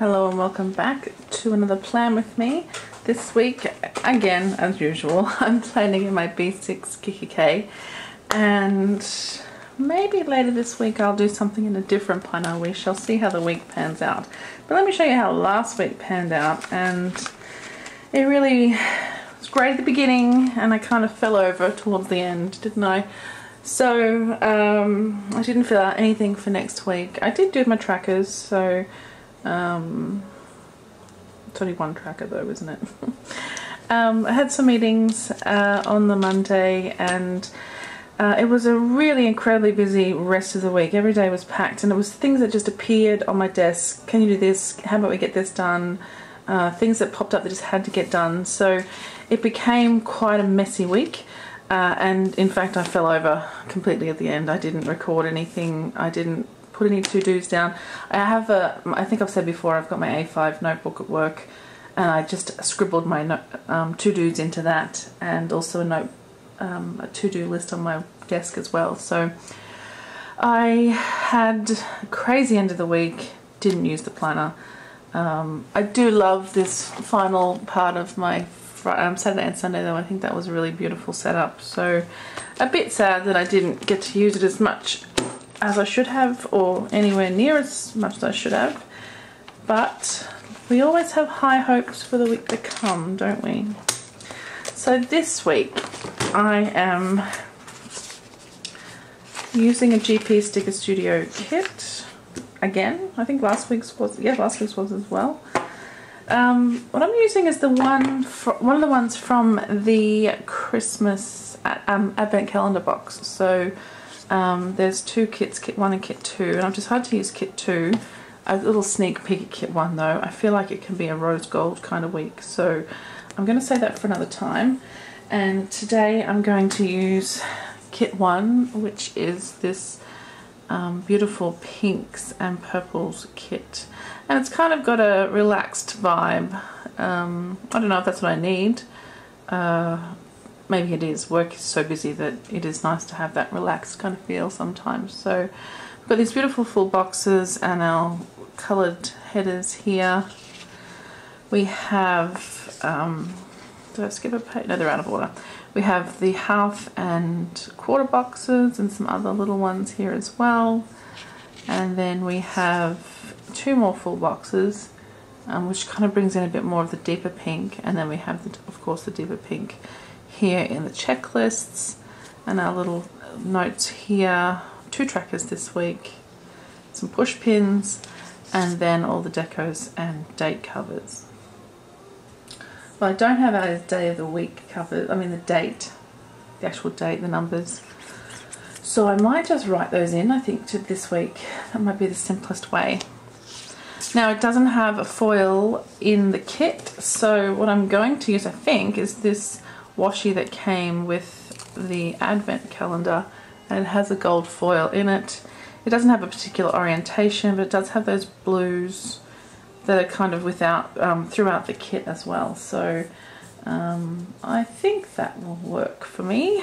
Hello and welcome back to another plan with me. This week, again, as usual, I'm planning in my B6 kikki.K, and maybe later this week I'll do something in a different planner. We shall see how the week pans out. But let me show you how last week panned out, and it really was great at the beginning and I kind of fell over towards the end, didn't I? So I didn't fill out anything for next week. I did do my trackers, so it's only one tracker though, isn't it? I had some meetings on the Monday, and it was a really incredibly busy rest of the week. Every day was packed, and it was things that just appeared on my desk. Can you do this? How about we get this done? Things that popped up that just had to get done. So it became quite a messy week. And in fact I fell over completely at the end. I didn't record anything, I didn't put any to-dos down. I think I've said before, I've got my A5 notebook at work, and I just scribbled my to-dos into that, and also a to-do list on my desk as well. So I had a crazy end of the week, didn't use the planner. I do love this final part of my Saturday and Sunday though. I think that was a really beautiful setup, so a bit sad that I didn't get to use it as much as I should have, or anywhere near as much as I should have, but we always have high hopes for the week to come, don't we? So this week I am using a GP Sticker Studio kit again. I think last week's was as well. What I'm using is one of the ones from the Christmas Advent calendar box. So there's two kits, kit 1 and kit 2, and I've decided to use kit 2. A little sneak peek at kit 1 though. I feel like it can be a rose gold kind of week, so I'm going to save that for another time. And today I'm going to use kit 1, which is this beautiful pinks and purples kit, and it's kind of got a relaxed vibe. I don't know if that's what I need. Maybe it is. Work is so busy that it is nice to have that relaxed kind of feel sometimes. So we've got these beautiful full boxes and our coloured headers here. We have did I skip a page? No, they're out of order. We have the half and quarter boxes and some other little ones here as well. And then we have two more full boxes, which kind of brings in a bit more of the deeper pink. And then we have, of course, the deeper pink here in the checklists. And our little notes here. 2 trackers this week. Some push pins. And then all the decos and date covers. Well, I don't have a day of the week covered, I mean the date, the actual date, the numbers. So I might just write those in, I think, to this week. That might be the simplest way. Now it doesn't have a foil in the kit, so what I'm going to use, I think, is this washi that came with the Advent calendar, and it has a gold foil in it. It doesn't have a particular orientation, but it does have those blues that are kind of throughout the kit as well. So I think that will work for me.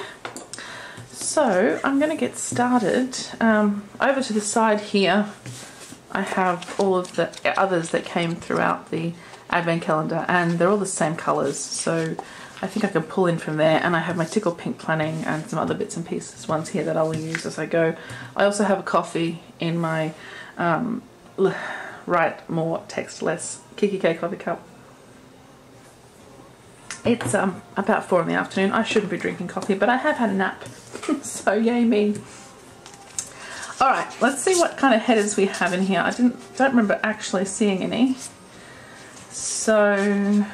So I'm going to get started. Over to the side here I have all of the others that came throughout the Advent calendar, and they're all the same colours, so I think I can pull in from there. And I have my Tickle Pink planning and some other bits and pieces ones here that I will use as I go. I also have a coffee in my Write More, Text Less kikki.K coffee cup. It's about 4 in the afternoon. I shouldn't be drinking coffee, but I have had a nap, so yay me. Alright, let's see what kind of headers we have in here. I don't remember actually seeing any. So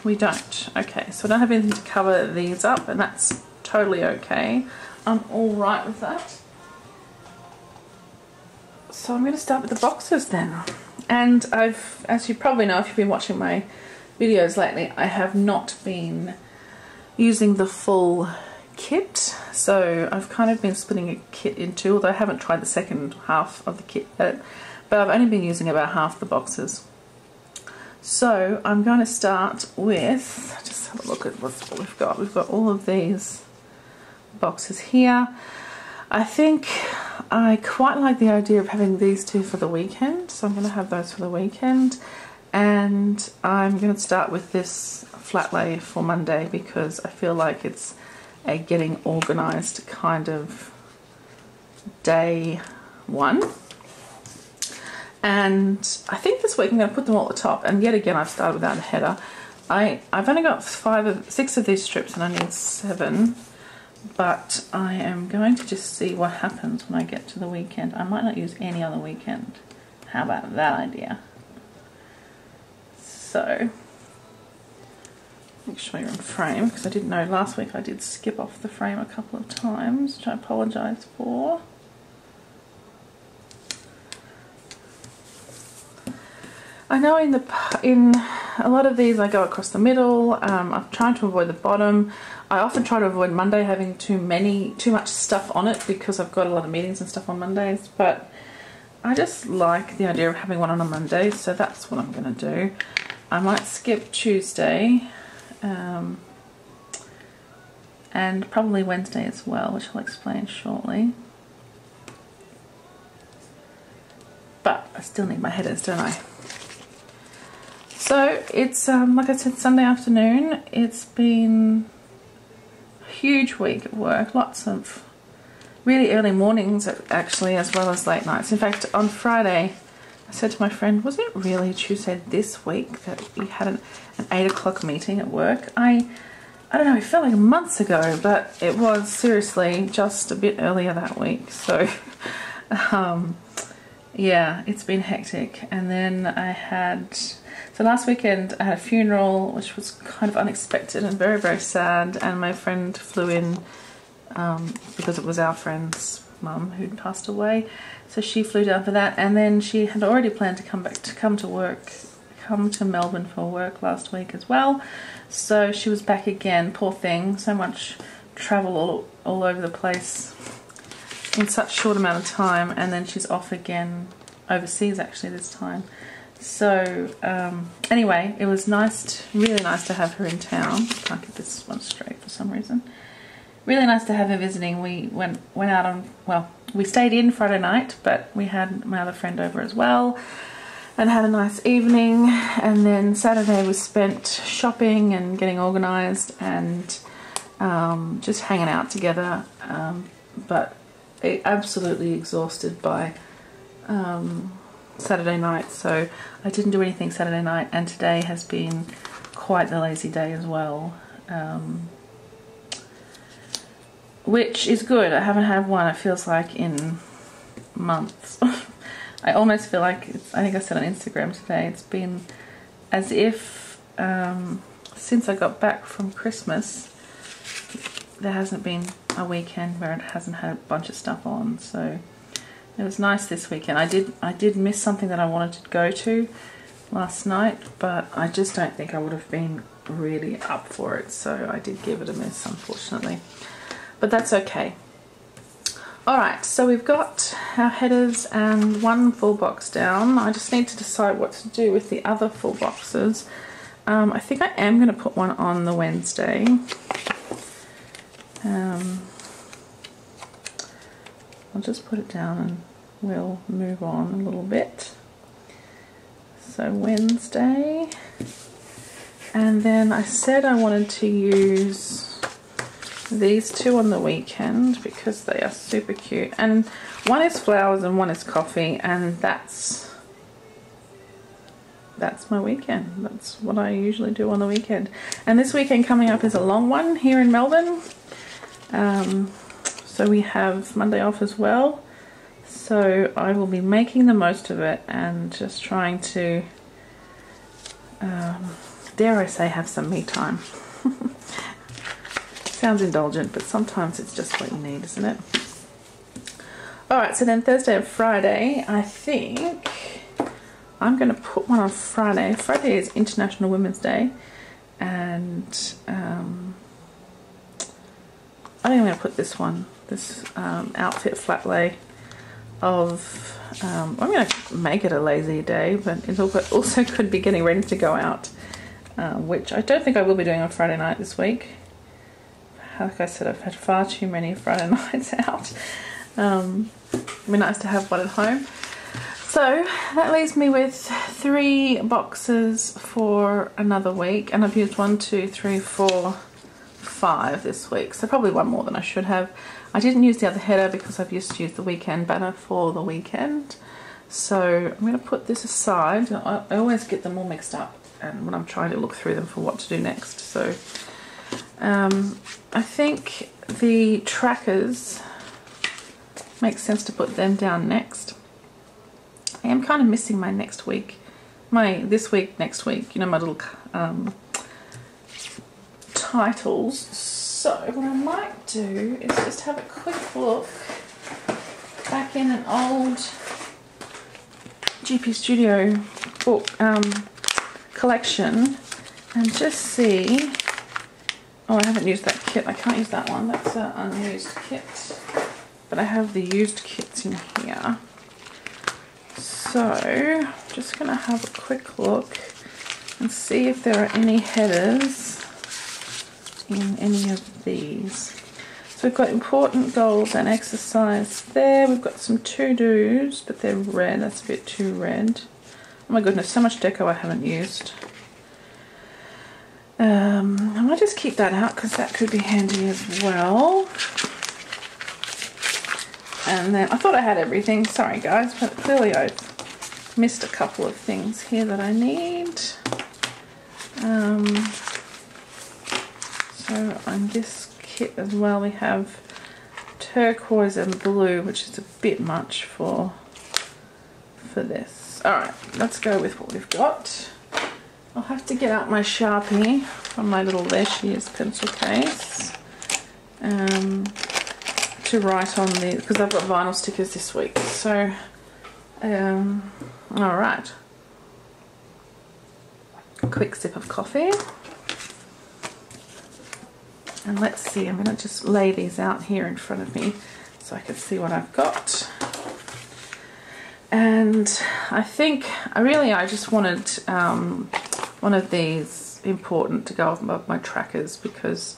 we don't. Okay, so I don't have anything to cover these up, and that's totally okay. I'm alright with that. So I'm going to start with the boxes then. And as you probably know if you've been watching my videos lately, I have not been using the full kit. So I've kind of been splitting a kit in two, although I haven't tried the second half of the kit yet. But I've only been using about half the boxes. So I'm going to start with, just have a look at what we've got. We've got all of these boxes here. I think I quite like the idea of having these two for the weekend, so I'm going to have those for the weekend. And I'm going to start with this flat lay for Monday because I feel like it's a getting organised kind of day one. And I think this week I'm going to put them all at the top, and yet again I've started without a header. I've only got 6 of these strips and I need 7, but I am going to just see what happens when I get to the weekend. I might not use any on the weekend. How about that idea? So, make sure you're in frame, because I didn't know last week I did skip off the frame a couple of times, which I apologise for. I know in a lot of these I go across the middle. I'm trying to avoid the bottom. I often try to avoid Monday having too much stuff on it because I've got a lot of meetings and stuff on Mondays, but I just like the idea of having one on a Monday, so that's what I'm going to do. I might skip Tuesday and probably Wednesday as well, which I'll explain shortly. But I still need my headers, don't I? So it's, like I said, Sunday afternoon. It's been a huge week at work. Lots of really early mornings, actually, as well as late nights. In fact, on Friday, I said to my friend, was it really Tuesday this week that we had an 8 o'clock meeting at work? I don't know, it felt like months ago, but it was seriously just a bit earlier that week. So, yeah, it's been hectic. And then so last weekend I had a funeral, which was kind of unexpected and very, very sad. And my friend flew in because it was our friend's mum who'd passed away. So she flew down for that. And then she had already planned to come to Melbourne for work last week as well. So she was back again, poor thing. So much travel all over the place in such a short amount of time. And then she's off again overseas actually this time. So anyway, it was really nice to have her in town. Can't get this one straight for some reason. Really nice to have her visiting. We went out on, well, we stayed in Friday night, but we had my other friend over as well and had a nice evening. And then Saturday was spent shopping and getting organised and just hanging out together. But absolutely exhausted by Saturday night, so I didn't do anything Saturday night, and today has been quite the lazy day as well, which is good. I haven't had one, it feels like, in months. I almost feel like, I think I said on Instagram today, it's been as if since I got back from Christmas there hasn't been a weekend where it hasn't had a bunch of stuff on. So it was nice this weekend. I did miss something that I wanted to go to last night, but I just don't think I would have been really up for it, so I did give it a miss, unfortunately. But that's okay. Alright, so we've got our headers and one full box down. I just need to decide what to do with the other full boxes. I think I am going to put one on the Wednesday. I'll just put it down and we'll move on a little bit. So Wednesday, and then I said I wanted to use these two on the weekend because they are super cute, and one is flowers and one is coffee, and that's my weekend. That's what I usually do on the weekend. And this weekend coming up is a long one here in Melbourne. So we have Monday off as well. So I will be making the most of it and just trying to, dare I say, have some me time. Sounds indulgent, but sometimes it's just what you need, isn't it? Alright, so then Thursday and Friday, I think I'm going to put one on Friday. Friday is International Women's Day, and I think I'm going to put this one, this outfit flat lay of, I'm going to make it a lazy day, but it also could be getting ready to go out, which I don't think I will be doing on Friday night this week. Like I said, I've had far too many Friday nights out. It'd be nice to have one at home. So So that leaves me with 3 boxes for another week, and I've used 1, 2, 3, 4, 5 this week, so probably one more than I should have. I didn't use the other header because I've used to use the weekend banner for the weekend. So I'm going to put this aside. I always get them all mixed up and when I'm trying to look through them for what to do next. So I think the trackers makes sense to put them down next. I am kind of missing my next week, this week, next week, you know, my little titles. So what I might do is just have a quick look back in an old GP Studio book collection and just see. Oh, I haven't used that kit. I can't use that one. That's an unused kit. But I have the used kits in here. So I'm just going to have a quick look and see if there are any headers in any of these. So we've got important goals and exercise there. We've got some to-dos, but they're red. That's a bit too red. Oh my goodness, so much deco I haven't used. I might just keep that out because that could be handy as well. And then I thought I had everything. Sorry guys, but clearly I've missed a couple of things here that I need. So on this kit as well we have turquoise and blue, which is a bit much for this. Alright, let's go with what we've got. I'll have to get out my Sharpie from my little, there she is, pencil case to write on the, because I've got vinyl stickers this week. So alright, a quick sip of coffee. And let's see, I'm going to just lay these out here in front of me so I can see what I've got. And I think, I just wanted one of these important to go above my trackers because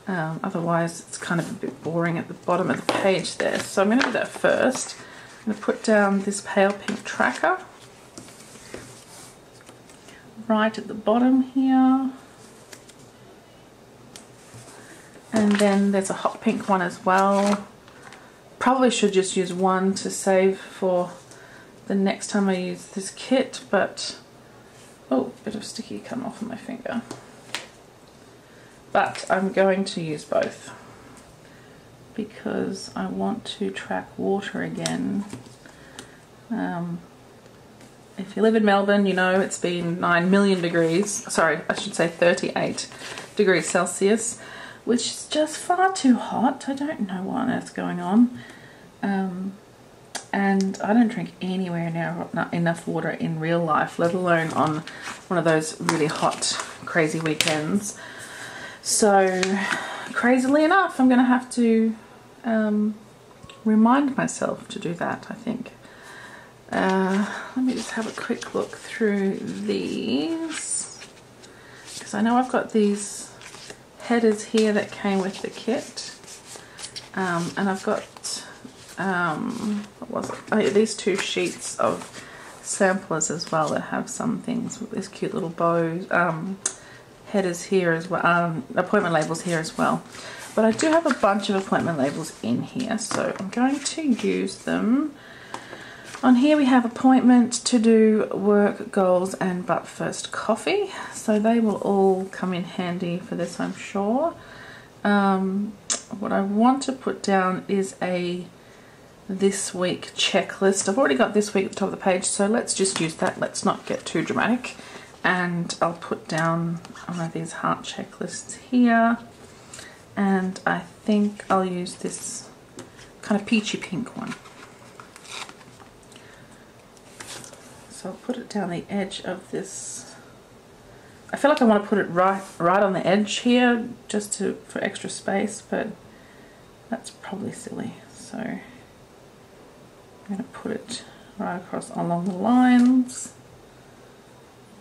otherwise it's kind of a bit boring at the bottom of the page there. So I'm going to do that first. I'm going to put down this pale pink tracker right at the bottom here. And then there's a hot pink one as well. Probably should just use one to save for the next time I use this kit, but oh, bit of sticky come off of my finger. But I'm going to use both because I want to track water again. If you live in Melbourne, you know it's been 9 million degrees, sorry, I should say 38 degrees Celsius, which is just far too hot. I don't know what on earth's going on. And I don't drink anywhere near enough water in real life, let alone on one of those really hot, crazy weekends. So, crazily enough, I'm going to have to remind myself to do that, I think. Let me just have a quick look through these, because I know I've got these headers here that came with the kit, and I've got what was it? Oh, yeah, these 2 sheets of samplers as well that have some things with these cute little bows, headers here as well, appointment labels here as well. But I do have a bunch of appointment labels in here, so I'm going to use them. On here we have appointment, to do, work, goals, and but first coffee. So they will all come in handy for this, I'm sure. What I want to put down is a this week checklist. I've already got this week at the top of the page, so let's just use that. Let's not get too dramatic. And I'll put down one of these heart checklists here. And I think I'll use this kind of peachy pink one. So I'll put it down the edge of this. I feel like I want to put it right on the edge here, just for extra space, but that's probably silly. So I'm going to put it right across along the lines,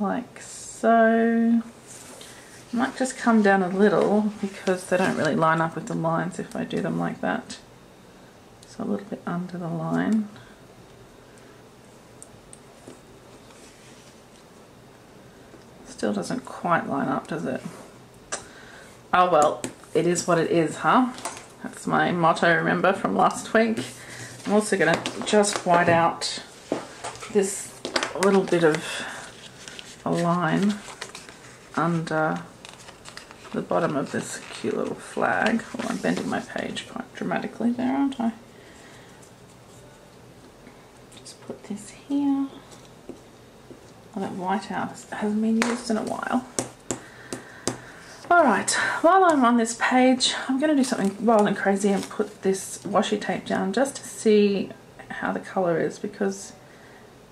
like so. I might just come down a little because they don't really line up with the lines if I do them like that. So a little bit under the line. Still doesn't quite line up, does it? Oh well, it is what it is, huh? That's my motto, remember, from last week. I'm also going to just white out this little bit of a line under the bottom of this cute little flag. Oh, I'm bending my page quite dramatically there, aren't I? Just put this here. Oh, that white out hasn't been used in a while. Alright, while I'm on this page, I'm going to do something wild and crazy and put this washi tape down just to see how the colour is, because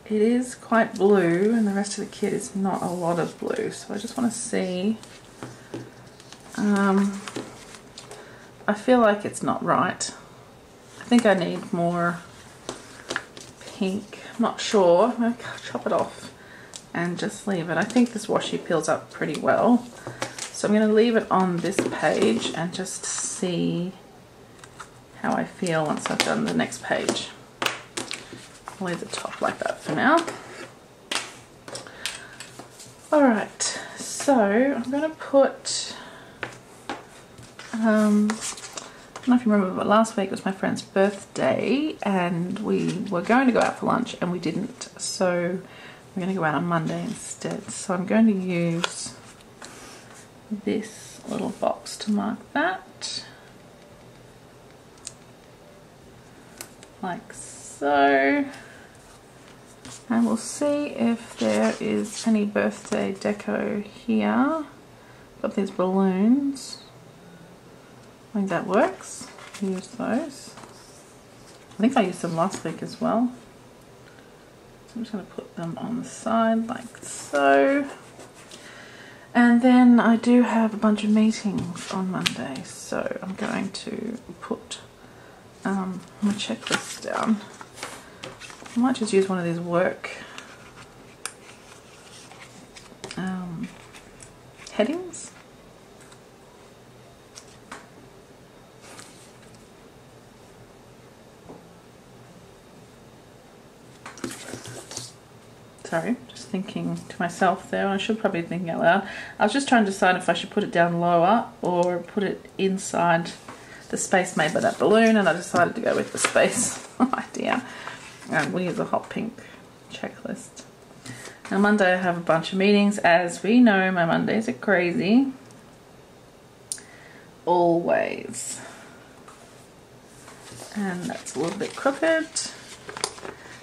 it is quite blue and the rest of the kit is not a lot of blue. So I just want to see. I feel like it's not right. I think I need more pink. I'm not sure. I'm going to chop it off and just leave it. I think this washi peels up pretty well. So I'm going to leave it on this page and just see how I feel once I've done the next page. I'll leave the top like that for now. Alright, so I'm going to put, I don't know if you remember, but last week was my friend's birthday and we were going to go out for lunch and we didn't. So we're going to go out on Monday instead. So I'm going to use this little box to mark that, like so, and we'll see if there is any birthday deco here. Got these balloons, I think that works. Use those. I think I used them last week as well, so I'm just going to put them on the side like so. And then I do have a bunch of meetings on Monday, so I'm going to put my checklist down. I might just use one of these work headings. Sorry, just thinking to myself there. I should probably be thinking out loud. I was just trying to decide if I should put it down lower or put it inside the space made by that balloon, and I decided to go with the space idea. And we'll use a hot pink checklist. Now Monday I have a bunch of meetings. As we know, my Mondays are crazy. Always. And that's a little bit crooked.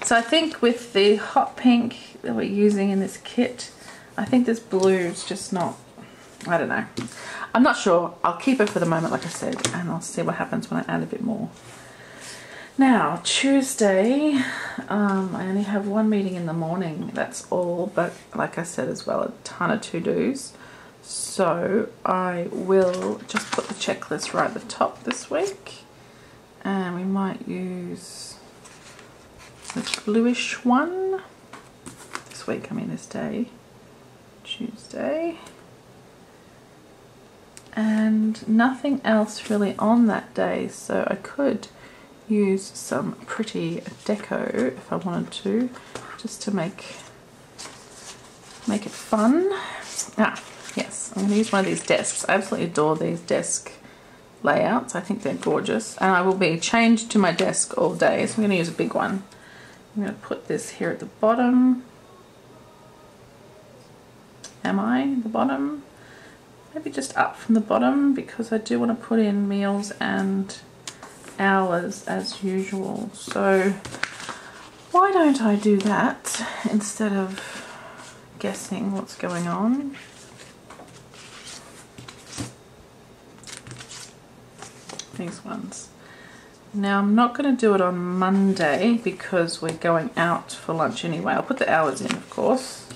So I think with the hot pink that we're using in this kit, I think this blue is just not, I don't know. I'm not sure. I'll keep it for the moment, like I said, and I'll see what happens when I add a bit more. Now, Tuesday, I only have one meeting in the morning, that's all, but like I said as well, a ton of to-dos. So I will just put the checklist right at the top this week, and we might use this bluish one this week, I mean this day, Tuesday, and nothing else really on that day, so I could use some pretty deco if I wanted to, just to make it fun. Yes, I'm going to use one of these desks. I absolutely adore these desk layouts. I think they're gorgeous, and I will be chained to my desk all day, so I'm going to use a big one. I'm going to put this here at the bottom. Am I the bottom? Maybe just up from the bottom, because I do want to put in meals and hours as usual. So why don't I do that instead of guessing what's going on? These ones. Now I'm not going to do it on Monday because we're going out for lunch anyway. I'll put the hours in, of course,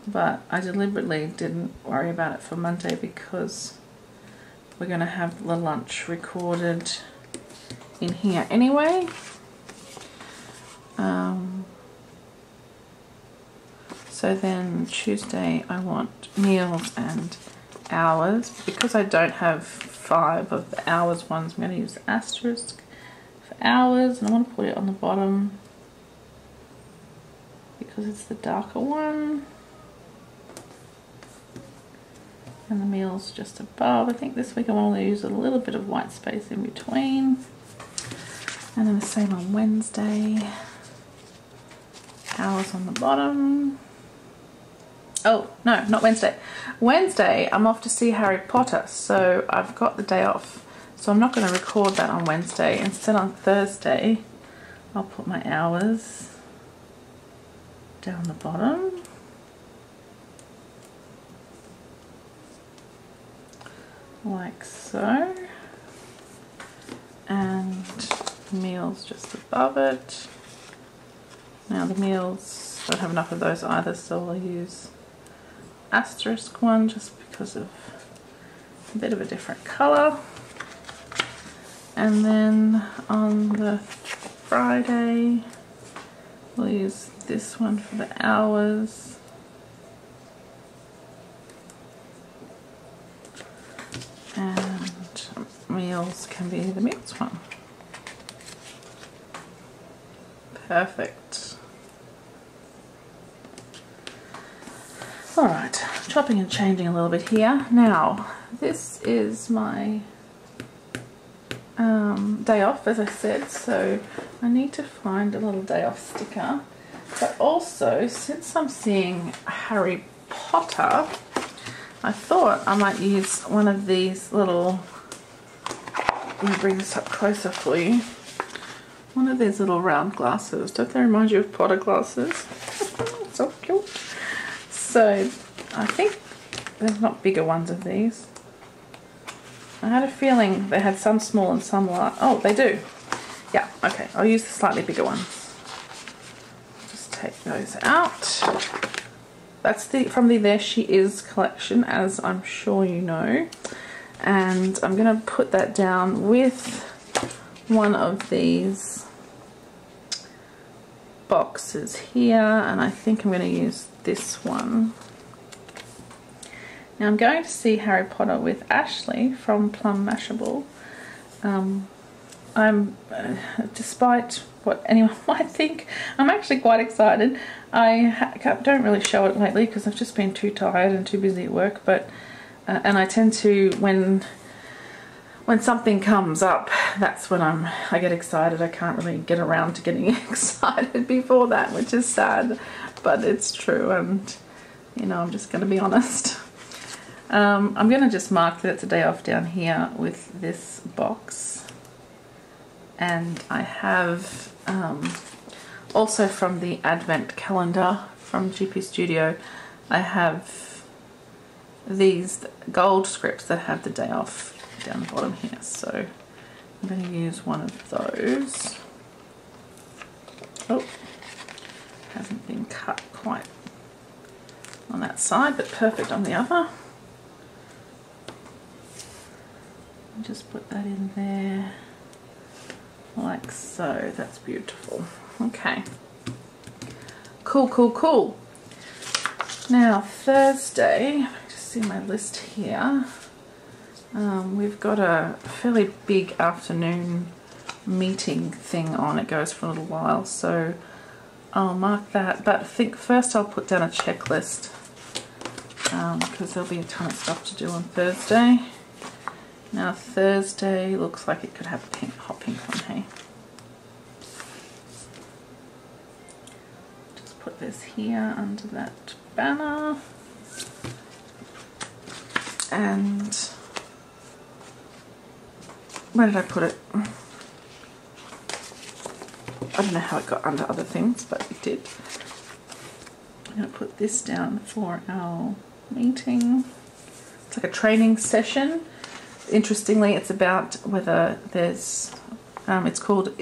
but I deliberately didn't worry about it for Monday because we're going to have the lunch recorded in here anyway. So then Tuesday I want meals and hours. Because I don't have 5 of the hours ones, I'm going to use the asterisk for hours, and I want to put it on the bottom because it's the darker one. and the meals just above. I think this week I want to use a little bit of white space in between. And then the same on Wednesday. Hours on the bottom. Oh, no, not Wednesday. Wednesday, I'm off to see Harry Potter, so I've got the day off. So I'm not going to record that on Wednesday. Instead, on Thursday, I'll put my hours down the bottom. Like so. And meals just above it. Now the meals, don't have enough of those either, so I'll use asterisk one just because of a bit of a different colour. And then on the Friday, we'll use this one for the hours. And meals can be the meals one. Perfect. Alright, chopping and changing a little bit here. Now, this is my day off, as I said, so I need to find a little day off sticker. But also, since I'm seeing Harry Potter, I thought I might use one of these little, let me bring this up closer for you. One of these little round glasses. Don't they remind you of Potter glasses? So cute. So I think there's not bigger ones of these. I had a feeling they had some small and some large. Oh, they do. Yeah, okay. I'll use the slightly bigger ones. Just take those out. That's from the There She Is collection, as I'm sure you know. And I'm going to put that down with one of these boxes here, and I think I'm going to use this one. Now I'm going to see Harry Potter with Ashley from Plum Mashable. Despite what anyone might think, I'm actually quite excited. I don't really show it lately because I've just been too tired and too busy at work, but and I tend to, when something comes up, that's when I get excited. I can't really get around to getting excited before that, which is sad, but it's true, and you know, I'm just going to be honest. I'm going to just mark that it's a day off down here with this box. And I have also from the Advent calendar from GP Studio, I have these gold scripts that have the day off down the bottom here. So I'm going to use one of those. Oh, hasn't been cut quite on that side, but perfect on the other. Just put that in there like so. That's beautiful. Okay, cool, cool, cool. Now Thursday, just see my list here. We've got a fairly big afternoon meeting thing on. It goes for a little while, so I'll mark that, but I think first I'll put down a checklist because there'll be a ton of stuff to do on Thursday. Now Thursday looks like it could have a hot pink one, hey? Just put this here under that banner. And where did I put it? I don't know how it got under other things, but it did. I'm going to put this down for our meeting. It's like a training session. Interestingly, it's about whether there's, it's called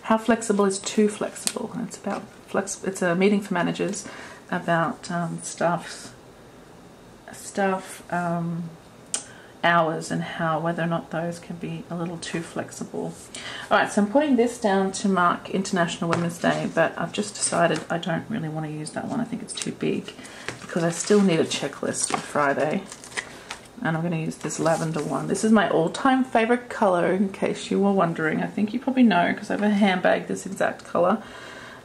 How Flexible is Too Flexible. And it's about it's a meeting for managers about staff hours and how whether or not those can be a little too flexible. Alright, so I'm putting this down to mark International Women's Day, but I've just decided I don't really want to use that one. I think it's too big because I still need a checklist for Friday. And I'm going to use this lavender one. This is my all-time favorite color, in case you were wondering. I think you probably know because I have a handbag this exact color.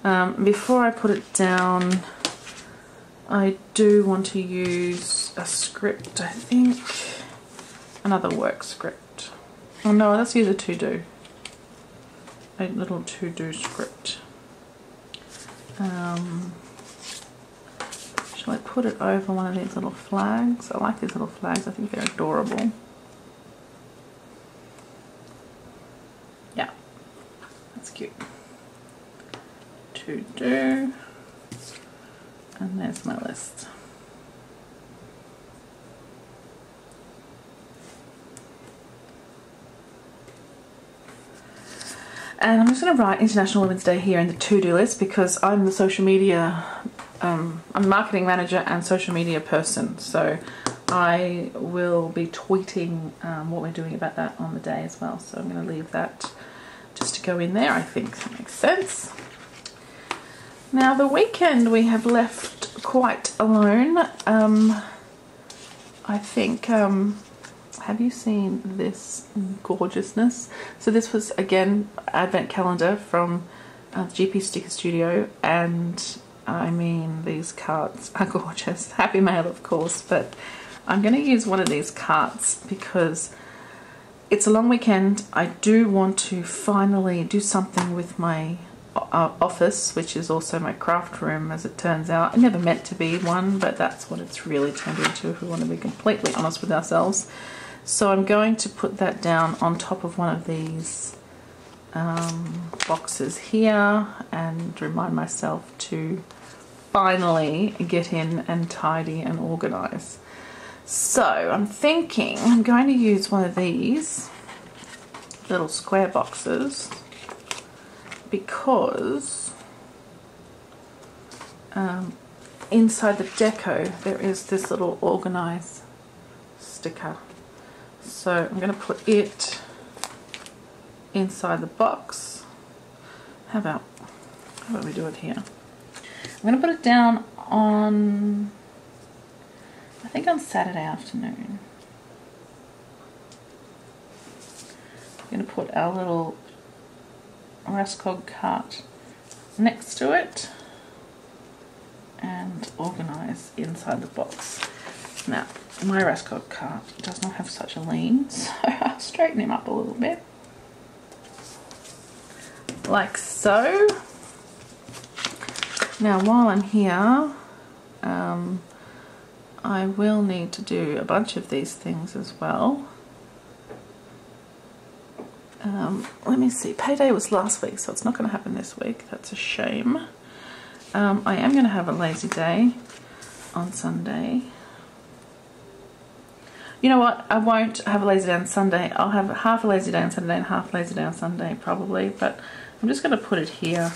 Before I put it down, I do want to use a script, I think. Another work script. Oh no, let's use a to-do. A little to-do script. Shall I put it over one of these little flags? I like these little flags, I think they're adorable. Yeah, that's cute. To do, and there's my list. And I'm just going to write International Women's Day here in the to-do list because I'm the social media, I'm a marketing manager and social media person, so I will be tweeting what we're doing about that on the day as well. So I'm going to leave that just to go in there. I think that makes sense. Now the weekend we have left quite alone. I think, have you seen this gorgeousness? So this was again advent calendar from GP Sticker Studio, and I mean these cards are gorgeous. Happy Mail of course, but I'm going to use one of these cards because it's a long weekend. I do want to finally do something with my office, which is also my craft room as it turns out. I never meant to be one, but that's what it's really turned into if we want to be completely honest with ourselves. So I'm going to put that down on top of one of these boxes here and remind myself to finally get in and tidy and organize. So I'm thinking I'm going to use one of these little square boxes because inside the deco there is this little organize sticker. So I'm going to put it inside the box. How about we do it here? I'm going to put it down on, I think on Saturday afternoon. I'm going to put our little Rascog cart next to it and organize inside the box. Now, my Rascog cart does not have such a lean, so I'll straighten him up a little bit. Like so. Now, while I'm here, I will need to do a bunch of these things as well. Let me see, payday was last week, so it's not going to happen this week. That's a shame. I am going to have a lazy day on Sunday. You know what, I won't have a lazy day on Sunday. I'll have half a lazy day on Saturday and half a lazy day on Sunday probably, but I'm just going to put it here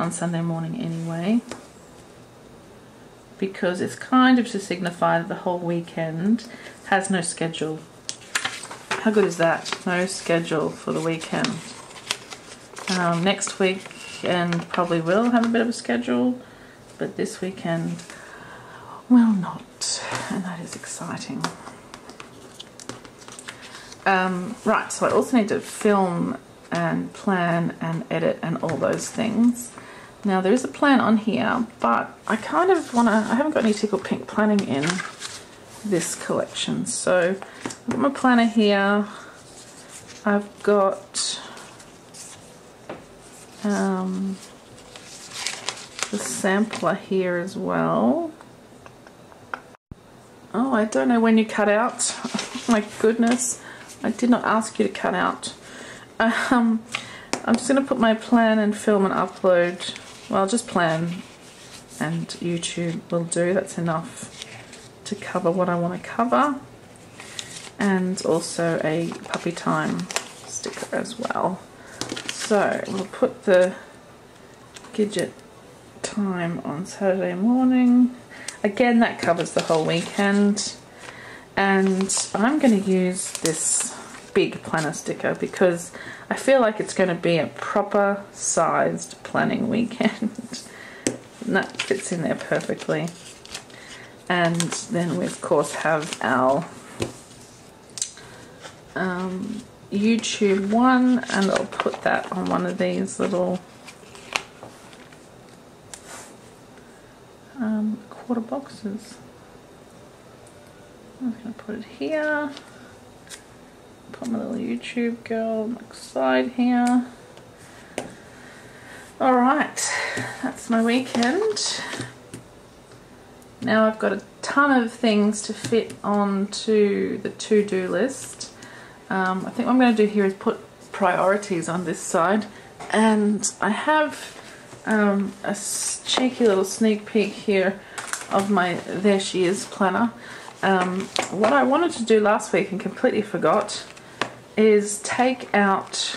on Sunday morning anyway, because it's kind of to signify that the whole weekend has no schedule. How good is that? No schedule for the weekend. Next weekend probably will have a bit of a schedule, but this weekend will not, and that is exciting. Right, so I also need to film and plan and edit and all those things. Now there is a plan on here, but I kind of want to, I haven't got any Tickle Pink planning in this collection. So I've got my planner here. I've got the sampler here as well. Oh, I don't know when you cut out. My goodness, I did not ask you to cut out. I'm just going to put my plan and film and upload. Well, just plan and YouTube will do. That's enough to cover what I want to cover. And also a puppy time sticker as well. So we'll put the Gidget time on Saturday morning. Again, that covers the whole weekend. And I'm going to use this big planner sticker because I feel like it's going to be a proper sized planning weekend. And that fits in there perfectly. And then we of course have our YouTube one, and I'll put that on one of these little quarter boxes. I'm just going to put it here. Put my little YouTube girl on the side here. Alright, that's my weekend. Now I've got a ton of things to fit onto the to-do list. I think what I'm going to do here is put priorities on this side. And I have a cheeky little sneak peek here of my There She Is planner. What I wanted to do last week and completely forgot is take out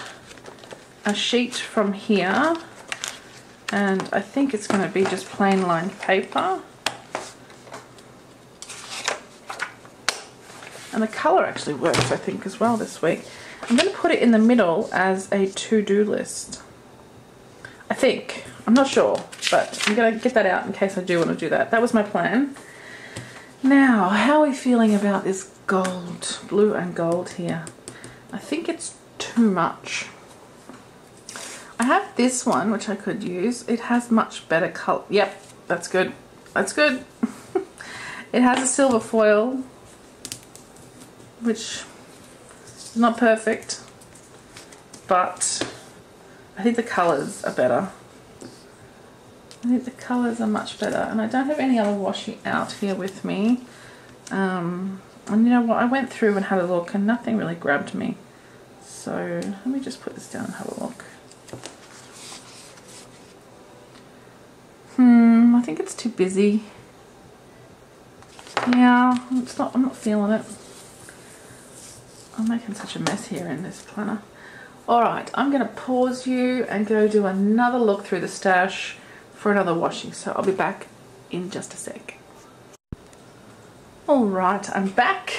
a sheet from here, and I think it's going to be just plain lined paper, and the colour actually works I think as well this week. I'm going to put it in the middle as a to-do list, I think. I'm not sure, but I'm going to get that out in case I do want to do that. That was my plan. Now, how are we feeling about this gold, blue and gold here? I think it's too much. I have this one, which I could use. It has much better color. Yep, that's good. That's good. It has a silver foil, which is not perfect, but I think the colors are better. I think the colours are much better, and I don't have any other washi out here with me. And you know what, I went through and had a look and nothing really grabbed me. So let me just put this down and have a look. I think it's too busy. Yeah, I'm not feeling it. I'm making such a mess here in this planner. Alright, I'm going to pause you and go do another look through the stash for another washi, so I'll be back in just a sec. Alright, I'm back.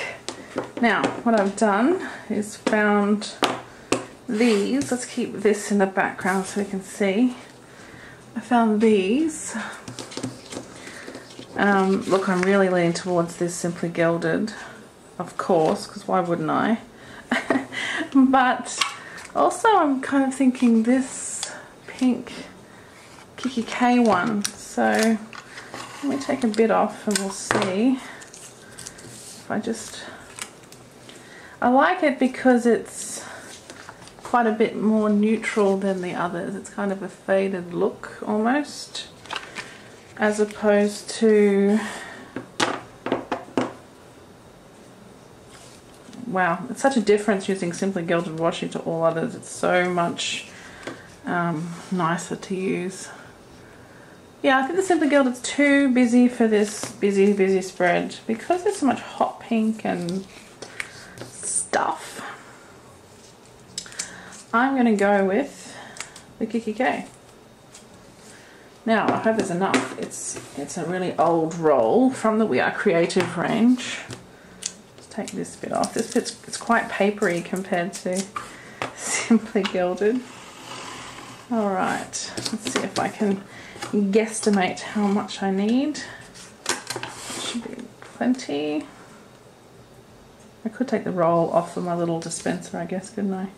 Now, what I've done is found these. Let's keep this in the background so we can see. I found these. Look, I'm really leaning towards this Simply Gilded, of course, because why wouldn't I? But also I'm kind of thinking this pink kikki.K one. So let me take a bit off and we'll see. If I like it because it's quite a bit more neutral than the others. It's kind of a faded look almost, as opposed to, wow, it's such a difference using Simply Gilded washi to all others. It's so much nicer to use. Yeah, I think the Simply Gilded's too busy for this busy spread because there's so much hot pink and stuff. I'm going to go with the kikki.K. Now, I hope there's enough. It's a really old roll from the We Are Creative range. Let's take this bit off. This bit's, it's quite papery compared to Simply Gilded. Alright, let's see if I can guesstimate how much I need. Should be plenty. I could take the roll off of my little dispenser, I guess, couldn't I?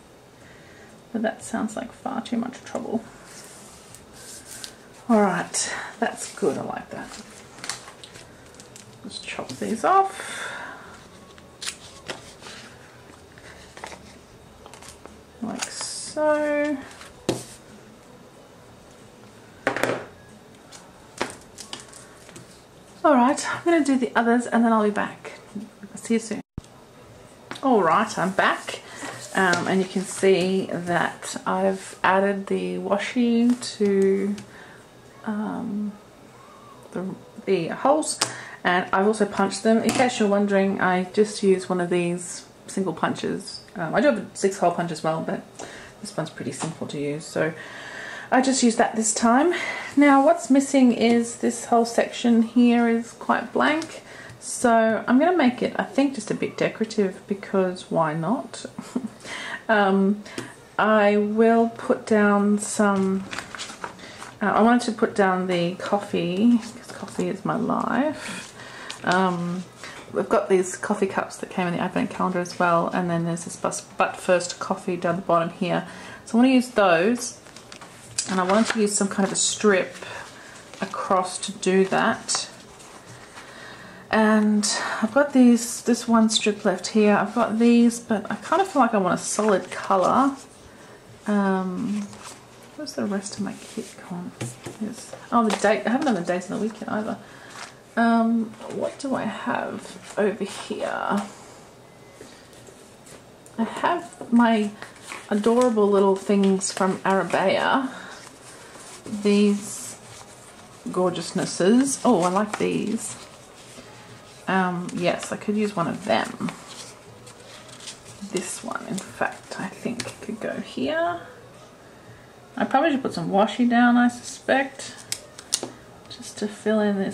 But that sounds like far too much trouble. Alright, that's good, I like that. Let's chop these off. Like so. Alright, I'm going to do the others and then I'll be back. I'll see you soon. Alright, I'm back. And you can see that I've added the washi to the holes, and I've also punched them. In case you're wondering, I just use one of these single punches. I do have a 6-hole punch as well, but this one's pretty simple to use, so I just used that this time. Now what's missing is this whole section here is quite blank, so I'm going to make it, I think, just a bit decorative because why not? I will put down some, I wanted to put down the coffee, because coffee is my life. We've got these coffee cups that came in the advent calendar as well, and then there's this but first coffee down the bottom here. So I want to use those, and I wanted to use some kind of a strip across across to do that. And I've got this one strip left here. I've got these, but I kind of feel like I want a solid colour. Where's the rest of my kit gone? Yes. Oh, the date. I haven't done the dates on the weekend either. What do I have over here? I have my adorable little things from Arabea. These gorgeousnesses. Oh, I like these. Yes, I could use one of them. This one, in fact, I think could go here. I probably should put some washi down, I suspect, just to fill in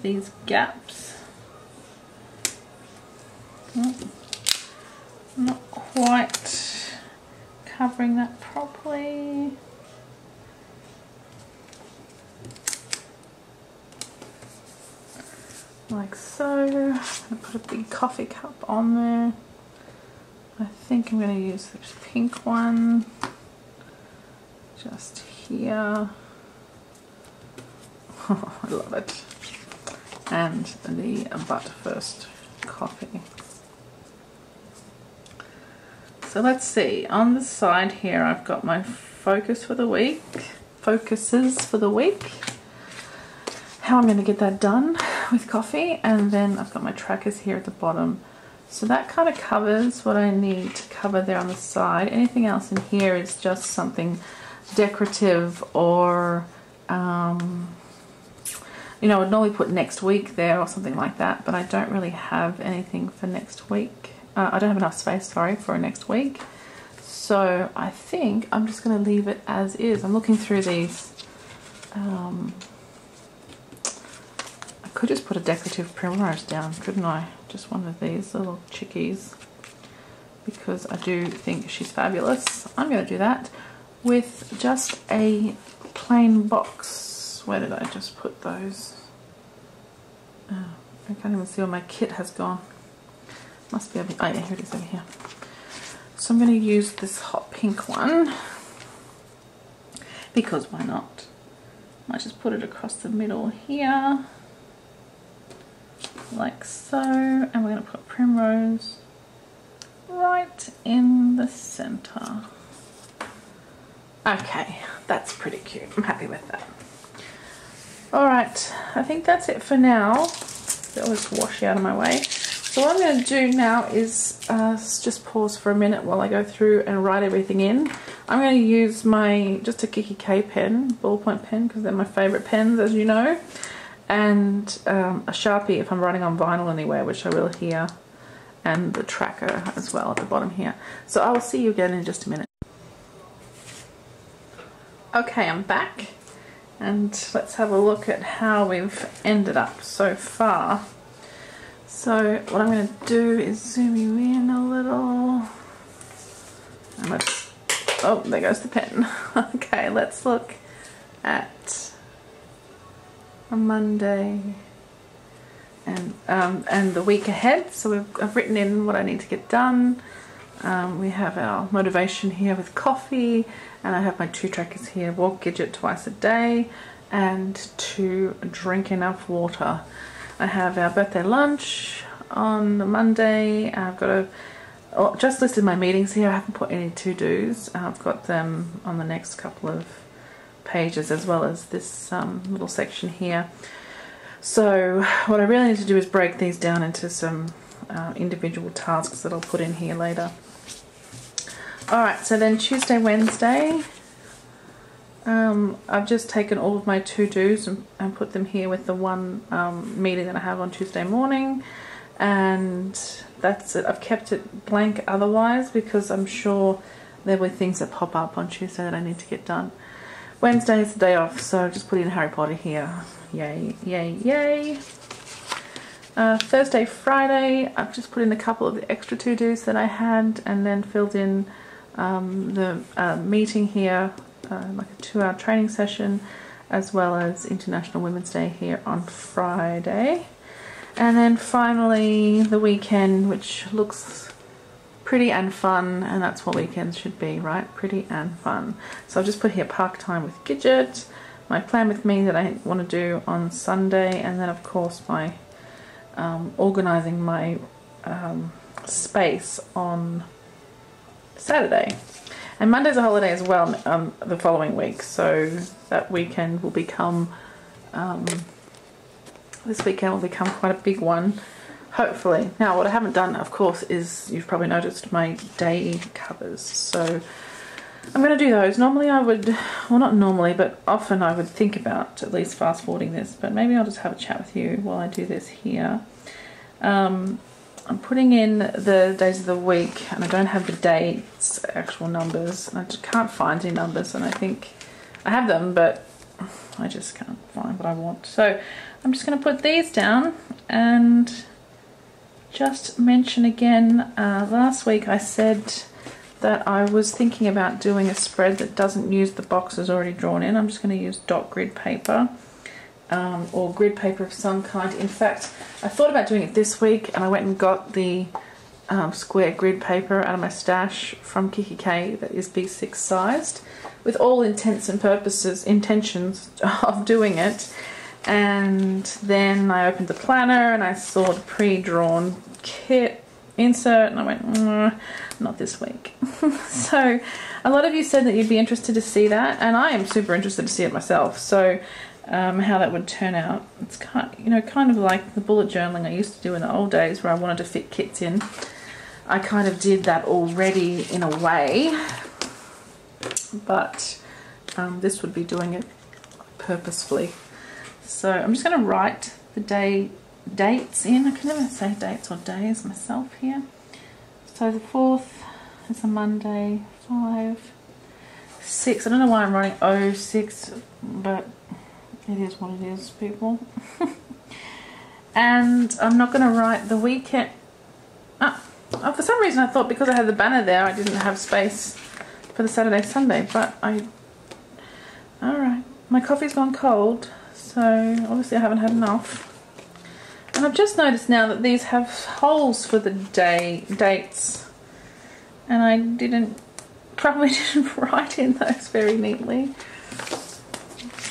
these gaps. Not quite covering that properly. Like so. I'm going to put a big coffee cup on there. I think I'm going to use this pink one just here. Oh, I love it. And the But First coffee. So let's see, on the side here I've got my focuses for the week, how I'm going to get that done with coffee, and then I've got my trackers here at the bottom. So that kind of covers what I need to cover there on the side. Anything else in here is just something decorative, or you know, I'd normally put next week there or something like that, but I don't really have anything for next week. I don't have enough space, sorry, for next week. So I think I'm just going to leave it as is. I'm looking through these. I could just put a decorative primrose down, couldn't I? Just one of these little chickies, because I do think she's fabulous. I'm going to do that with just a plain box. Where did I just put those? Oh, I can't even see where my kit has gone. Must be over, oh yeah, here it is over here. So I'm going to use this hot pink one, because why not? Might just put it across the middle here, like so, and we're going to put primrose right in the center. Okay, that's pretty cute. I'm happy with that. Alright, I think that's it for now. That was wash out of my way. So what I'm going to do now is just pause for a minute while I go through and write everything in. I'm going to use just a kikki.K pen, ballpoint pen, because they're my favourite pens, as you know, and a Sharpie if I'm writing on vinyl anywhere, which I will here, and the tracker as well at the bottom here. So I will see you again in just a minute. Okay, I'm back, and let's have a look at how we've ended up so far. So what I'm going to do is zoom you in a little, and let's, oh, there goes the pen. Okay, let's look at a Monday and the week ahead. So I've written in what I need to get done. We have our motivation here with coffee, and I have my 2 trackers here: walk Gidget twice a day and to drink enough water. I have our birthday lunch on the Monday. I've got just listed my meetings here. I haven't put any to-dos. I've got them on the next couple of pages, as well as this little section here. So what I really need to do is break these down into some individual tasks that I'll put in here later. Alright, so then Tuesday, Wednesday, I've just taken all of my to-dos and put them here with the one meeting that I have on Tuesday morning, and that's it. I've kept it blank otherwise, because I'm sure there will be things that pop up on Tuesday that I need to get done. Wednesday is the day off, so I've just put in Harry Potter here. Yay, yay, yay. Thursday, Friday, I've just put in a couple of the extra to-dos that I had, and then filled in the meeting here, like a 2-hour training session, as well as International Women's Day here on Friday. And then finally the weekend, which looks pretty and fun, and that's what weekends should be, right? Pretty and fun. So I've just put here park time with Gidget, my plan with me that I want to do on Sunday, and then of course my organising my space on Saturday. And Monday's a holiday as well the following week, so that weekend will become this weekend will become quite a big one, hopefully. Now what I haven't done, of course, is, you've probably noticed, my day covers. So I'm going to do those. Normally I would, well, not normally, but often I would think about at least fast forwarding this, but maybe I'll just have a chat with you while I do this here. I'm putting in the days of the week, and I don't have the dates, actual numbers, and I just can't find any numbers, and I think I have them, but I just can't find what I want. So I'm just going to put these down and just mention again, last week I said that I was thinking about doing a spread that doesn't use the boxes already drawn in. I'm just going to use dot grid paper, or grid paper of some kind. In fact, I thought about doing it this week, and I went and got the square grid paper out of my stash from kikki.K that is B6 sized, with all intents and purposes, intentions of doing it. And then I opened the planner and I saw the pre-drawn kit insert, and I went, not this week. So a lot of you said that you'd be interested to see that, and I am super interested to see it myself. So how that would turn out. It's kind of like the bullet journaling I used to do in the old days, where I wanted to fit kits in. I kind of did that already in a way, but this would be doing it purposefully. So I'm just going to write the dates in. I can never say dates or days myself here. So the 4th is a Monday, 5, 6. I don't know why I'm writing 06, but it is what it is, people. And I'm not going to write the weekend. Oh, for some reason I thought because I had the banner there I didn't have space for the Saturday, Sunday, but alright. My coffee's gone cold, so obviously I haven't had enough. And I've just noticed now that these have holes for the dates, and I probably didn't write in those very neatly. Let's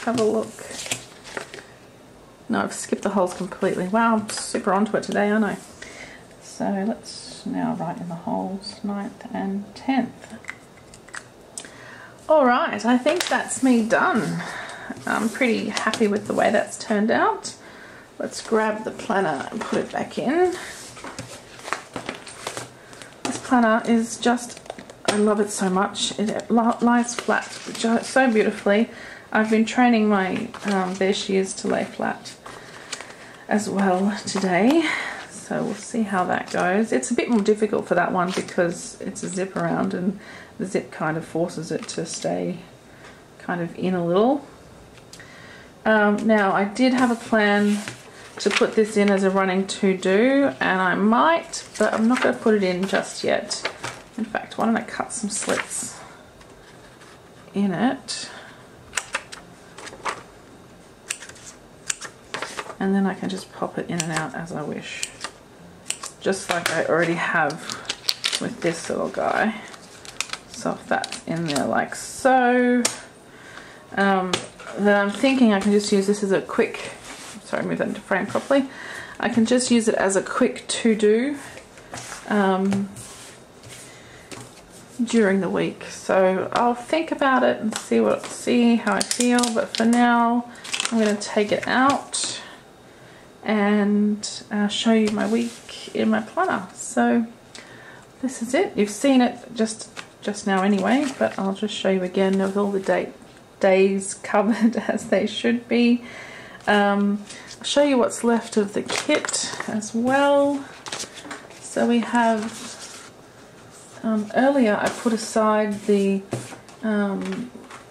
have a look. No, I've skipped the holes completely. Wow, I'm super onto it today, aren't I? So let's now write in the holes, 9th and 10th. Alright, I think that's me done. I'm pretty happy with the way that's turned out. Let's grab the planner and put it back in. This planner is just, I love it so much. It lies flat so beautifully. I've been training my there she is to lay flat as well today. So we'll see how that goes. It's a bit more difficult for that one because it's a zip around, and the zip kind of forces it to stay kind of in a little. Now I did have a plan to put this in as a running to-do, and I might, but I'm not going to put it in just yet. In fact, why don't I cut some slits in it, and then I can just pop it in and out as I wish, just like I already have with this little guy. So if that's in there like so, then I'm thinking I can just use this as a quick, sorry, move that into frame properly. I can just use it as a quick to-do during the week. So I'll think about it and see how I feel, but for now I'm going to take it out and show you my week in my planner. So this is it. You've seen it just now anyway, but I'll just show you again with all the days covered as they should be. I'll show you what's left of the kit as well. So we have earlier I put aside the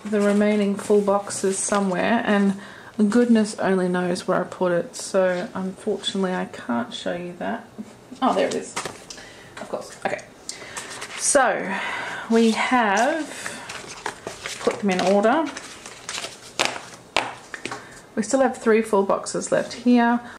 remaining full boxes somewhere, and goodness only knows where I put it, so unfortunately I can't show you that. Oh, there it is, of course. Okay, so we have put them in order. We still have 3 full boxes left here.